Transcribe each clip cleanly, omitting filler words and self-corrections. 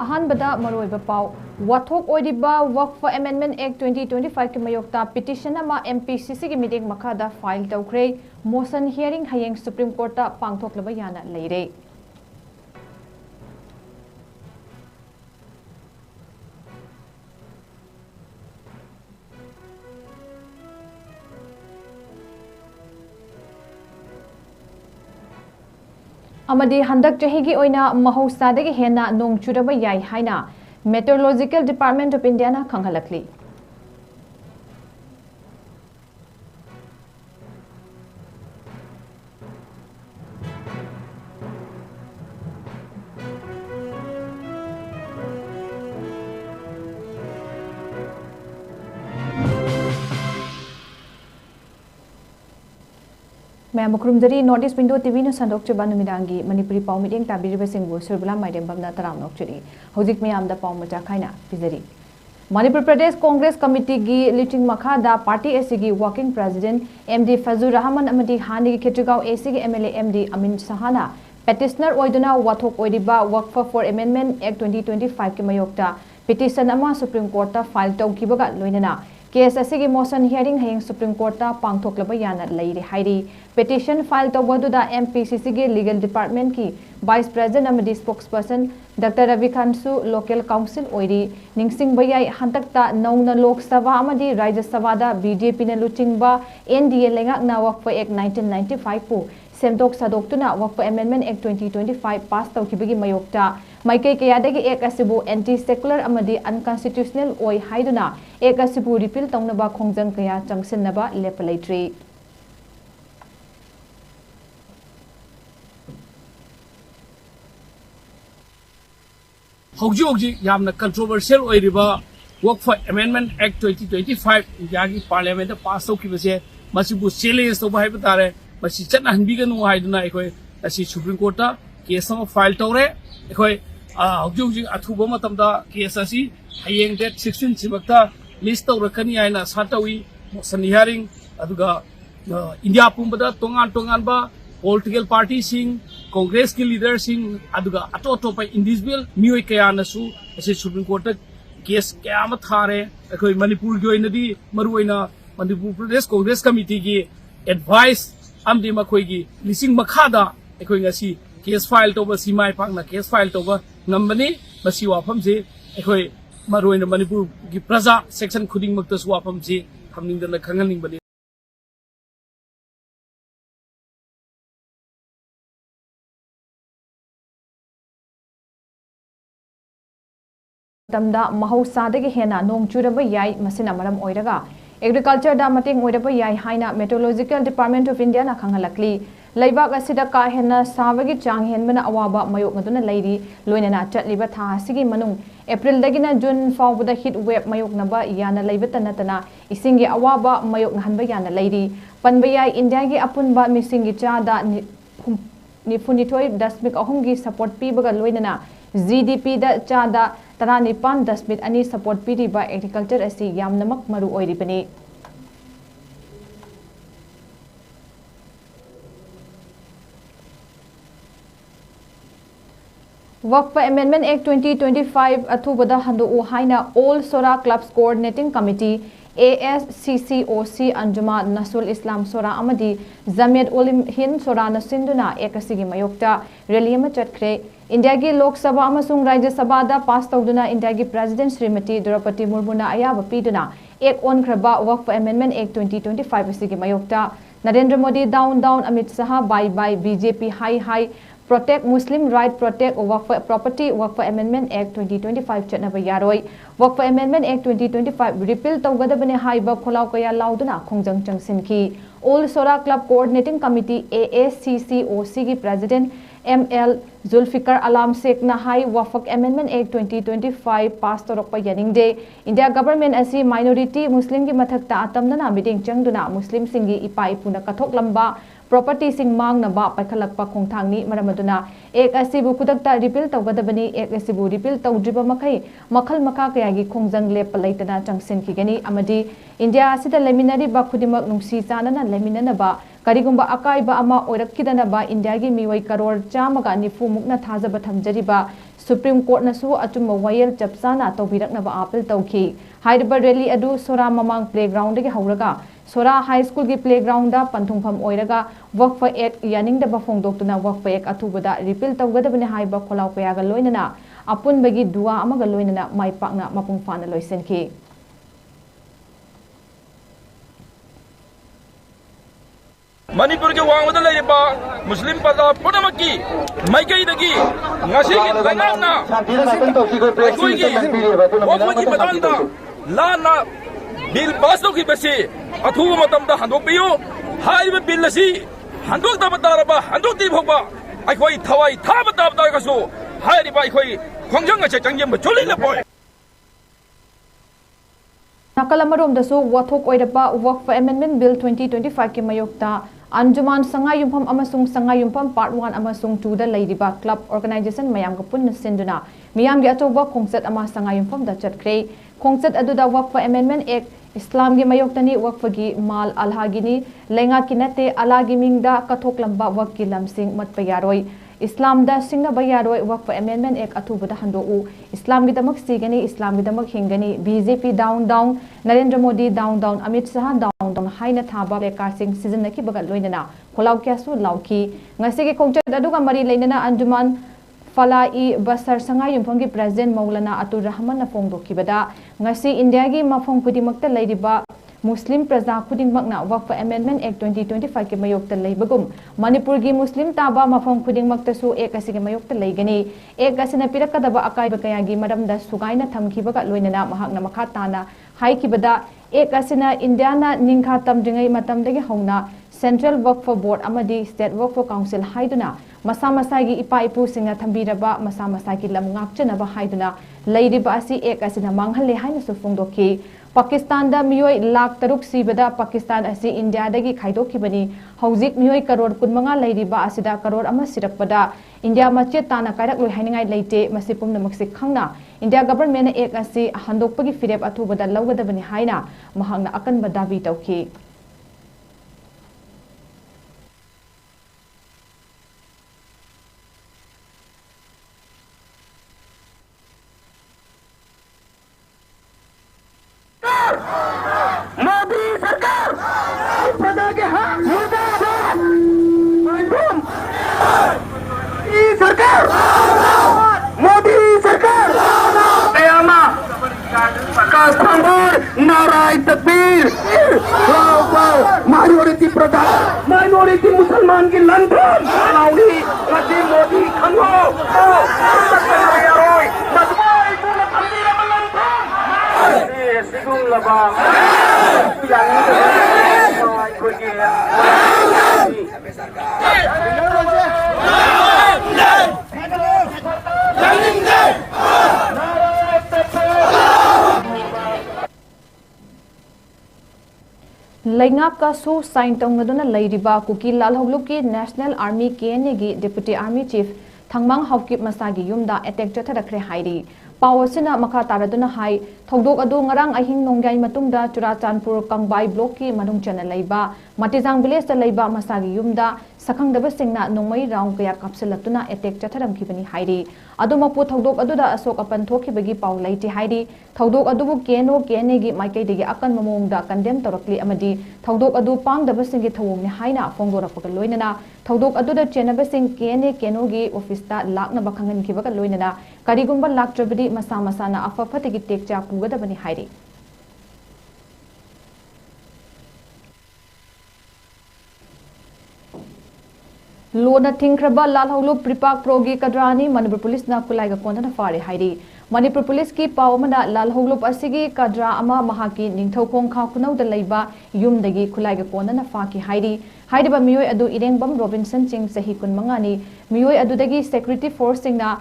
अहानबदा मरोइबा पाव वाथोक ओइदिबा वक्फ amendment act 2025 के मयोक्ता पिटिशन अमा MPCC की मीटिंग मखादा फाइल तौख्रे मोशन हियरिंग हयेंग सुप्रीम कोर्ट पांगथोकलबा याना लेरे। अमदी हंदक चहीगी ओइना महौसादगी हेना नोंग चुरबा याई हाइना मेट्रोलॉजिकल डिपार्टमेंट ऑफ इंडिया ना खंगलकली। मैं मुखरुमजरी नॉर्थ ईस्ट विंडो टीवी न संदोकचबा नुमिदांगी मणिपुरी पाव मीडियम ताबिरिबसिंगबु सुरबला माइदेंबमना तराम नोकचुरी हौजिक मयामदा पाव मचा खाइना पिजरी। मणिपुर प्रदेश कांग्रेस कमिटी की लिटिंग मखादा पार्टी एसीगी working president MD Fazur Rahman अमदी हानि ख़ेत्रीगांव एसीगी MLA MD अमीन सहाना पेटिशनर ओइदुना वाथोक ओइदिबा वक्फ फॉर अमेंडमेंट एक्ट 2025 के मयोक्ता पिटिशन अमा सुप्रीम कोर्ट फाइल तौखिबगा लोइनना केस असिगी मोशन हियरिंग हयेंग सुप्रीम कोर्ट पांगथोकलबा याना लेरे हाइरी। पिटिशन फाइल तौबदुदा MPCC के लीगल डिपार्टमेंट की वाइस प्रेसिडेंट अमदी स्पोक्सपर्सन डॉक्टर रविकांतसु लोकल काउंसिल ओइरी निंगसिंगबा याई हंतकता नौना लोकसभा अमदी राज्य सभादा BJP ने लुचिंगबा NDA लेंगाकना वक्फ एक्ट 1995 पु सेमदोक सादोक्तुना वक्फ अमेंडमेंट एक्ट 2025 पास तौखिबगी मयोक्ता माइकई कयादगी एक असिबु एंटी सेकुलर अमदी अनकॉन्स्टिट्यूशनल ओइ हाइदुना एक असिबु रिपील तौनबा खोंजंग कया चंगसिनबा लेपलेट्री। हौजी यामना कंट्रोवर्शियल ओइरिबा वक्फ अमेंडमेंट एक्ट 2025 इंडिया की पार्लियामेंट पास तौखिबसे मसिबु चैलेंज तौबा हाइबा तारे मसि चटनाहनबिगनु हाइदुना एखोय असि सुप्रीम कोर्ट केस अमा फाइल तौरे एखोय हौजी अथुबा मतमदा केस असि हयेंग डेट 16 सिबक्ता लिस्ट तौरकनी हाइना सातवी motion hearing अदुगा India पुंबदा तोंगान तोंगानबा political party Singh Congress की लीडर सिंह अदुगा अतो अतोपा इंडिविजुअल मियोय कयानसु असि सुप्रीम कोर्ट केस कयाम थारे एखोय मणिपुर की ओइनदी मरुओइना मणिपुर प्रदेश कांग्रेस कमिटी की एडवाइस अमदी मखोयगी लिसिंग मखादा एखोय ngasi केस फाइल तौबा सीमाय पांगना केस फाइल तौबा ngambani masi wafam je एखोय मरुओइना मणिपुर की प्रजा सेक्शन खुदिंग मक्तसु वाफम जे हमनिंगदना खंगनिंग बने। तमदा महौसादगी हेना नोंग चुरबा याई मसिना मरम ओइरगा एग्रीकल्चर दा मतेंग ओइरबा याई हाइना मेट्रोलॉजिकल डिपार्टमेंट ऑफ इंडिया ना खंगलकली। लैबाक असिदा का हेना सावगी चांग हेनबना अवाबा मयोगनदुना लैरी लोइनना चटलिबा था सिगी मनुंग एप्रिल दगिना जून फावबदा हिट वेव मयोगनबा याना लैबता नतना इसिंगी अवाबा मयोगनहनबा याना लैरी। पनबा याई इंडिया की अपुनबा मिसिंगी चादा 92.3 की सपोर्ट पीबगा लोइनना GDP दा चादा 19.2 सपोर्ट पीरिबा एग्रीकल्चर असि यामनमक मरु ओइरिबनी। वक्फ अमेंडमेंट एक्ट 2025 अथुबदा हंदो हाइना ऑल सोरा clubs coordinating committee ASCCOC Anjuman Nasrul Islam सोरा अमदी जमियत उल हिंद सोरा नसिंदुना एकसिगी मयोक्ता रैली अमा चटख्रे। इंडिया की लोकसभा अमसुंग राज्य सभा दा पास तौदुना इंडिया की प्रेसिडेंट श्रीमती द्रौपदी मुर्मुना अयाबा पीदुना एक ओनख्रबा वक्फ अमेंडमेंट एक्ट 2025 सिगी मयोक्ता Narendra Modi down down Amit Shah bye bye BJP हाई हाई प्रोटेक्ट मुस्लिम राइट प्रोटेक्ट वक्फ प्रॉपर्टी वक्फ अमेंडमेंट एक्ट 2025 चटनबा यारोय वक्फ अमेंडमेंट एक्ट 2025 रिपील तौगदबने हाइबा खोलाव कया लाउदुना खोंजंग चंगसिनकी। ऑल सोरा क्लब कोऑर्डिनेटिंग कमिटी ASCCOC की प्रेसिडेंट ML जुल्फिकर अलाम शेख हाई वक्फ अमेंडमेंट एक्ट 2025 पास तौरप यानिंगदे इंडिया गवर्नमेंट असि माइनॉरिटी मुस्लिम की मथकता आतमना मीटिंग चंगदुना मुस्लिम सिंगी इपा इपुना कथोकलंबा प्रॉपर्टी सिंग मांगनबा पाइखलकपा खोंथांगनी मरमदुना एक असिबु कुदक्ता repeal तौगदबनी एक असिबु रिपील तौद्रिबा मखै मखल मखा कयागी खोंजंग लेप लैतना चंगसिनखिगनी अमदी इंडिया असिदा लेमिनरिबा खुदिमक नुंसी चानना लेमिननबा करिगुंबा अकाइबा अमा ओरक्किदनबा इंडिया की मिवै crore 194 mukna thajaba thamjariba Supreme Court nasu achumma wayel chapsana tawbiraknaba appeal tawki hairiba rally adu sora mamang playground dagi hauraga sora high school gi playground da panthungpham oiraga Waqf Act yaningdaba phongdoktuna Waqf Act athubada repeal tawgadabani haiba kholaw kayaga loinana apunbagi dua amaga loinana maipakna mapung fana loisenki manipur ke wangda laiba muslim pada punamaki maikai ngasi ki lengana koi ki wakwa ki matanda la na bil pass to ki basi athu matam da handok piyo haiba bil lasi handok da bataraba handok ti phokba ai koi thawai tha batab da ka so hairi bai koi khongjang che changyem choli la boy Nakalamadom dasu wathok oidapa Waqf Amendment Bill 2025 ki mayokta Anjuman 𝐶𝐤𝐰𝐬 amasung 𝐶𝐤𝐰 Part 1 amasung 2 da leidiba club organization mayam ka punna sinduna miyam gi atoba khongset ama 𝐶𝐤𝐰 da chatkre khongset aduda Waqf Amendment Act Islam gi mayoktani Waqf gi mal alhagini lenga kinate alagi mingda kathok lamba waqf ki lamsing matpa yaroi Islam da singna bayaroi Waqf Amendment Act athubada handou Islam gi damak sigani Islam gi damak hingani BJP down Narendra Modi down Amit Shah down haina thaba lekar sing season naki bagat loinana kholaw kyasu lauki ngasi gi khongchat aduga mari leinana Anjuman Falai Basar 𝐶𝐤𝐰 gi President Maulana Atur Rahman na phongdokibada ngasi India gi mafong kudimakta leidiba Muslim Praja Khudingmakna Waqf Amendment Act 2025 ke mayokta leibagum Manipur gi Muslim taba mafong khudingmakta su ek asige mayokta leigani ek asina pirakadaba akaiba kayagi madamda sugaina thamkibaga loinana mahakna makha tana haikibada ek asina Indiana ningkha tamdringai matamdagi hauna Central Waqf Board amadi State Waqf Council haiduna masa masagi ipa ipu singa thambiraba masa masagi lam ngakchanaba haiduna leidiba asi ek asina manghalle haina su phongdoki Pakistan da miyoi lakh taruk sibada Pakistan asi India dagi khaidokibani hauzik miyoi karor kunmanga leiriba asida karor ama sirakpada India machet tana kairak loi hainingai leite masipum namaksik khangna India government ek asi handokpagi firep athubada lawgadabani haina mahangna akan badabi tawki minority Musliman की London लाउडी नदी मोदी खंगो यारोय मदवाई तुला तंदीरा London ये सिगुल लबा यानी कोई Laingap ka su sign tongduna leiriba kuki lalhoglup ki National Army KNA gi Deputy Army Chief Thangmang Hawkip Masagi yumda attack chatharakhre hairi Pawasina makha taraduna hai thogdok adu ngarang ahing nonggai matungda Churachandpur Kangbai block ki manung chana leiba Matizang village da leiba Masagi yumda sakhangdaba singna nongmai round kaya kapsilatuna attack chatharam kibani hairi adumapu thogdok aduda asok apan thokibagi paw leiti hairi thogdok adubu KNO KNA gi maikai degi akan mamongda condemn torakli amadi thogdok adu pangdaba singi thawongni haina phongdorapaka loinana thogdok aduda chenaba sing KNA KNO gi office ta lakna bakhangan kibaga loinana karigumba laktrabadi masa masana afafatigi tekcha pugadabani hairi Lona Tinkraba Lalholu Pripak Progi Kadrani Manipur Police na Kulaiga Kondana Fare Hairi Manipur Police ki Pawamana Lalholu Asigi Kadra Ama Mahaki Ningthokong Khakunau da Leiba Yumdagi Kulaiga Kondana Faki Hairi Haidiba Miyoi Adu Irengbam Robinson Ching Sahi Kunmangani Miyoi Adudagi Security Force Singna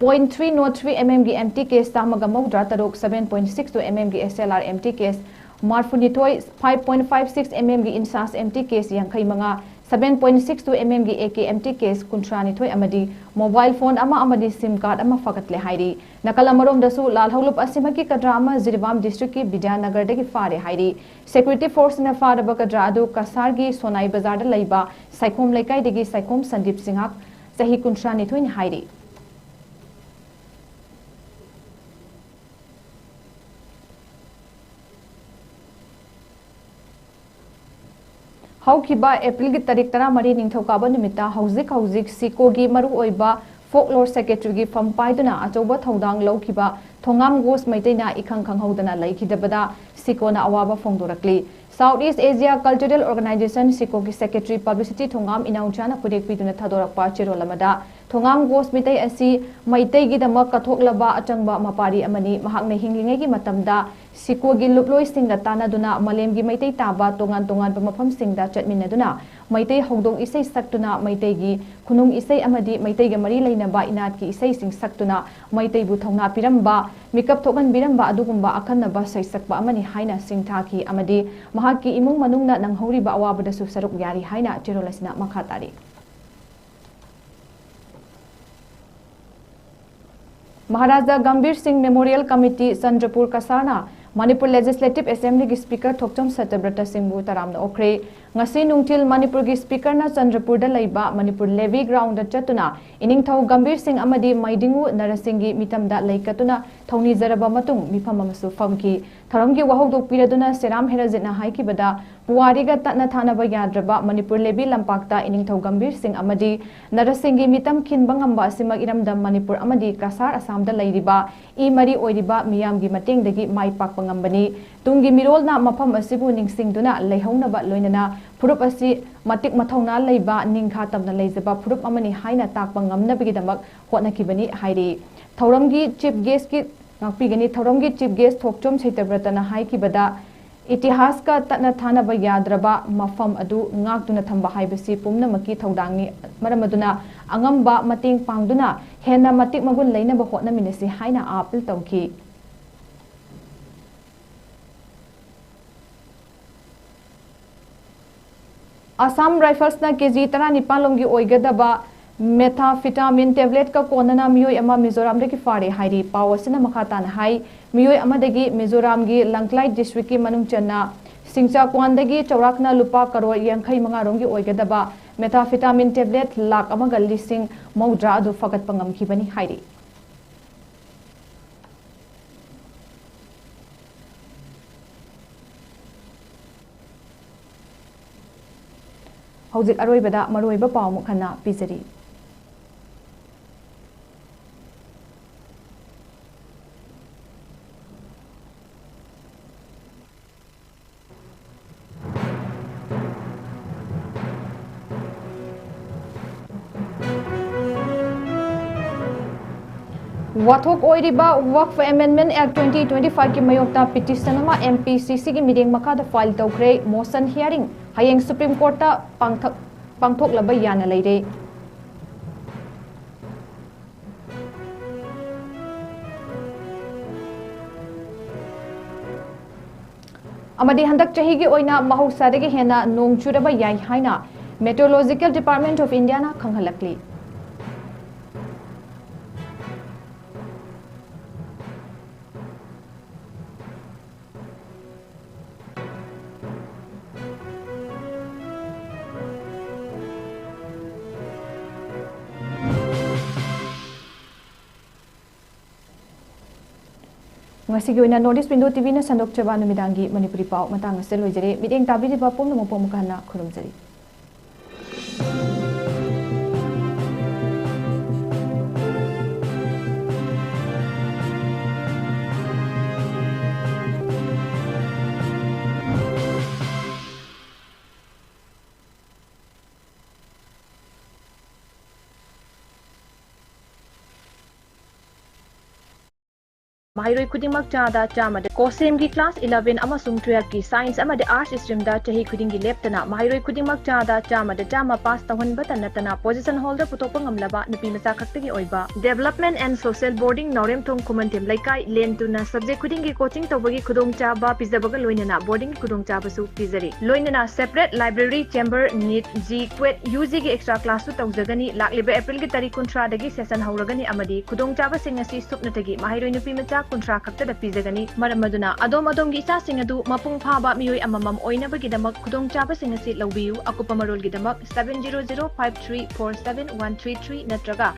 0.303 mm gi empty case tamaga mogdra tarok 7.62 mm gi SLR empty case Marfunitoi 5.56 mm gi insas empty case yankai manga 7.62 mm gi AK empty case kuntrani thoi amadi mobile phone ama amadi sim card ama fakatle hairi nakala dasu lalholup asima ki kadra ama Jiribam district ki Bidyanagar dagi fare hairi security force na fara ba kadra adu Kasar gi Sonai bazar da laiba Saikom Laikai dagi Saikom Sandeep Singhak Sahi Kunsha Nithuin Hairi. Haukiba April gi tarik tara mari ningthokaba numita hauzik siko gi maru oiba folklore secretary gi pampaiduna achoba thodang laukiba thongam gos maiteina ikhang khanghodana laikhidabada sikona awaba fongdorakli Southeast Asia Cultural Organization Siko ki secretary publicity thongam inaunchana pudek piduna thadorakpa cherolamada thongam gos mitai asi maitai gi damak kathoklaba achangba mapari amani mahakna hinglingai gi matamda Siko gi luploi singda tanaduna malem gi maitai taba tongan mafam singda chatminaduna maitai hongdong isai saktuna maitai gi khunung isai amadi maitai ga mari leinaba inat ki isai sing saktuna maitai bu thongna piramba mikap thogan biramba adugumba akhanaba sai sakba amani haina singthaki amadi mahaki imung manungna nanghoriba awabada su saruk yari haina cherolasina makhatari Maharaja Gambhir Singh Memorial Committee Sandrapur Kasarna Manipur Legislative Assembly ki Speaker Thokcham Satyabrata Singh Taramna Okre ngasi nungtil Manipur ki Speaker na Chandrapur da laiba Manipur Levy Ground da chatuna iningthau Gambhir Singh amadi Maidingu Narasinghi mitamda laikatuna thawni zaraba matung mifam amasu famki tharamgi wahogdok piraduna Seram Herajitna haikibada puwariga tatna thanaba yadraba Manipur Levy lampakta iningthau Gambhir Singh amadi Narasinghi mitam khinbangamba asimag iramdam Manipur amadi Kasar Assam da lairiba I mari oiriba miyamgi matengdagi mai pakpa ngambani tungi mirolna mafam asibu ningsingduna leihaunaba loinana Purup asi matik mathauna leiba ningkha tamna leijaba purup amani haina takpa ngamnabgidamak hotnakibani hairi thauramgi chief guest ki ngakpigani thauramgi chief guest Thokcham Saityabrata haikibada itihas ka tatna thanaba yadraba mafam adu ngaktuna thamba haibasi pumnamaki thaudangni maramaduna angamba mating pangduna hena matik magun leinaba hotnaminasi haina apil tawki Assam Rifles na KG tara nipalomgi oigadaba methamphetamine tablet ka konana miyoi ama Mizoram dagi fare hairi pawasina makhatan hai miyoi ama dagi Mizoram gi Langklai district ki manung channa singcha kwandagi chaurakna lupa karor yankhai mangarong gi oigadaba methamphetamine tablet lakh ama gal lising maudra adu fakat pangam khibani hairi Hauzik aroibada maroiba pawmuk khana pizari Wathok oiriba Waqf Amendment Act 2025 ki mayokta petition ama MPCC ki meeting makada file tawkre motion hearing hayeng Supreme Court ta pangthok laba yana leire amadi handak chahi gi oina mahausa dagi hena nong churaba yai haina Meteorological Department of India na khanghalakli Ngasigi oina Northeast Window TV na sandok chaba numidangi manipuri pau matang sel loijere mideng tabi ba pom mo pom kana khurumjari Mahiroi khudingmak chada chamade kosem gi class 11 amasung 12 ki science amade arts stream da chahi khuding gi leptana mahiroi khudingmak chada chamade chama pass tawhan batana tana position holder putopang amlaba nupi macha khaktagi oiba development and social boarding norem thong kumantem laikai len tuna subject khuding gi coaching tawbagi khudong chaba pizabaga loinana boarding khudong chaba su pizari loinana separate library chamber need 𝐋𝐢𝐯𝐞 gi extra class su tawjagani lakliba april gi tarikh 13 dagi session hauragani amadi khudong chaba sing asi supnatagi mahiroi nupi macha 50 खक्तदा पिजगनी मरम मदुना अदोम अदोमगी इचासिंग अदु मपुंग फाबा मियोय अममम ओइनबगिदमक खुदोंग चाबसिंग असि लौबियु अकुपा मरोलगिदमक 7005347133 नत्रगा